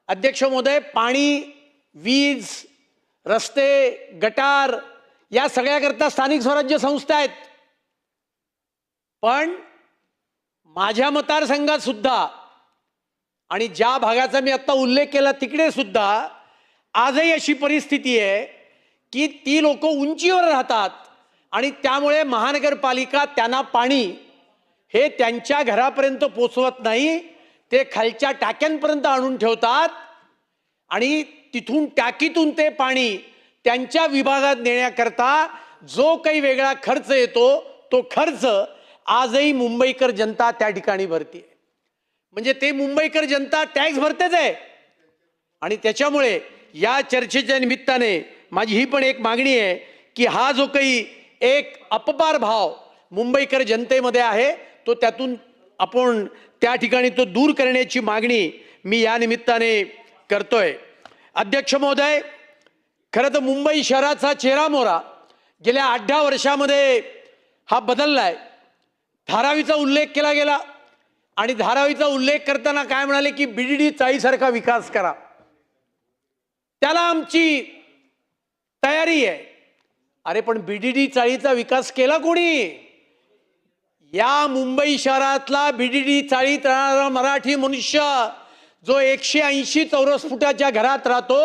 अध्यक्ष महोदय, पाणी, वीज, रस्ते, गटार या सगळ्याकरता स्थानिक स्वराज्य संस्था आहेत. पण माझ्या मतदारसंघात सुद्धा आणि ज्या भागाचा मी आता उल्लेख केला तिकडे सुद्धा आजही अशी परिस्थिती आहे की ती लोक उंचीवर राहतात आणि त्यामुळे महानगरपालिका त्यांना पाणी हे त्यांच्या घरापर्यंत पोचवत नाही, ते खालच्या टाक्यांपर्यंत आणून ठेवतात आणि तिथून टाकीतून ते पाणी त्यांच्या विभागात नेण्याकरता जो काही वेगळा खर्च येतो तो खर्च आजही मुंबईकर जनता त्या ठिकाणी भरते. म्हणजे ते मुंबईकर जनता टॅक्स भरतेच आहे. आणि त्याच्यामुळे या चर्चेच्या निमित्ताने माझी ही पण एक मागणी आहे की हा जो काही एक अपपार भाव मुंबईकर जनतेमध्ये आहे तो त्यातून आपण त्या ठिकाणी तो दूर करण्याची मागणी मी या निमित्ताने करतोय. अध्यक्ष महोदय, खरं तर मुंबई शहराचा चेहरामोहरा गेल्या 8-10 वर्षामध्ये हा बदललाय. धारावीचा उल्लेख केला गेला आणि धारावीचा उल्लेख करताना काय म्हणाले की बीडीडी चाळीसारखा विकास करा. त्याला आमची तयारी आहे. अरे पण बीडीडी चाळीचा विकास केला कोणी? या मुंबई शहरातला बीडीडी चाळीत राहणारा मराठी मनुष्य जो 180 चौरस फुटाच्या घरात राहतो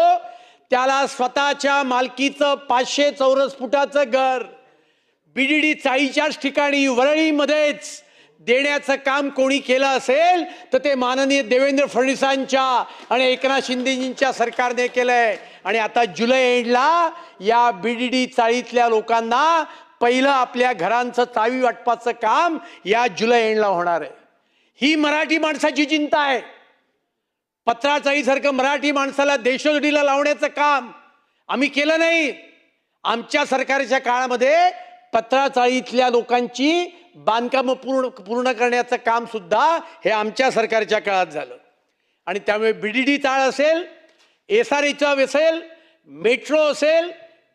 त्याला स्वतःच्या मालकीचं 500 चौरस फुटाचं घर बीडीडी चाळीच्याच ठिकाणी वरळीमध्येच देण्याचं काम कोणी केलं असेल तर ते माननीय देवेंद्र फडणवीसांच्या आणि एकनाथ शिंदेजींच्या सरकारने केलंय. आणि आता जुलै एंडला या बीडीडी चाळीतल्या लोकांना पहिलं आपल्या घरांचं चावी वाटपाचं काम या जुलै एंडला होणार आहे. ही मराठी माणसाची चिंता आहे. पत्रा चाळीसारखं मराठी माणसाला देशोधडीला लावण्याचं काम आम्ही केलं नाही. आमच्या सरकारच्या काळामध्ये पत्रा चाळीतल्या लोकांची बांधकामं पूर्ण करण्याचं काम सुद्धा हे आमच्या सरकारच्या काळात झालं. आणि त्यामुळे बीडीडी चाळ असेल, SRH असेल, मेट्रो असेल,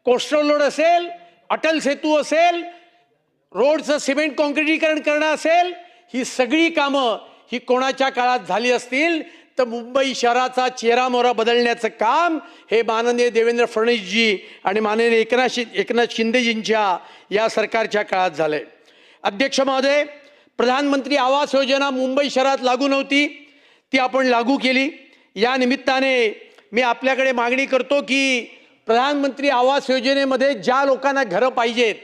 कोस्टल रोड असेल, अटल सेतू असेल, रोडचं सिमेंट कॉन्क्रिटीकरण करणं असेल, ही सगळी कामं ही कोणाच्या काळात झाली असतील तर मुंबई शहराचा चेहरामोहरा बदलण्याचं काम हे माननीय देवेंद्र फडणवीसजी आणि माननीय एकनाथ शिंदेजींच्या या सरकारच्या काळात झालंय. अध्यक्ष महोदय, प्रधानमंत्री आवास योजना मुंबई शहरात लागू नव्हती, ती आपण लागू केली. या निमित्ताने मी आपल्याकडे मागणी करतो की प्रधानमंत्री आवास योजनेमध्ये ज्या लोकांना घरं पाहिजेत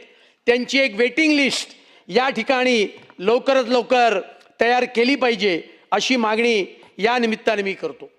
त्यांची एक वेटिंग लिस्ट या ठिकाणी लवकरात लवकर तयार केली पाहिजे अशी मागणी या निमित्ताने मी करतो.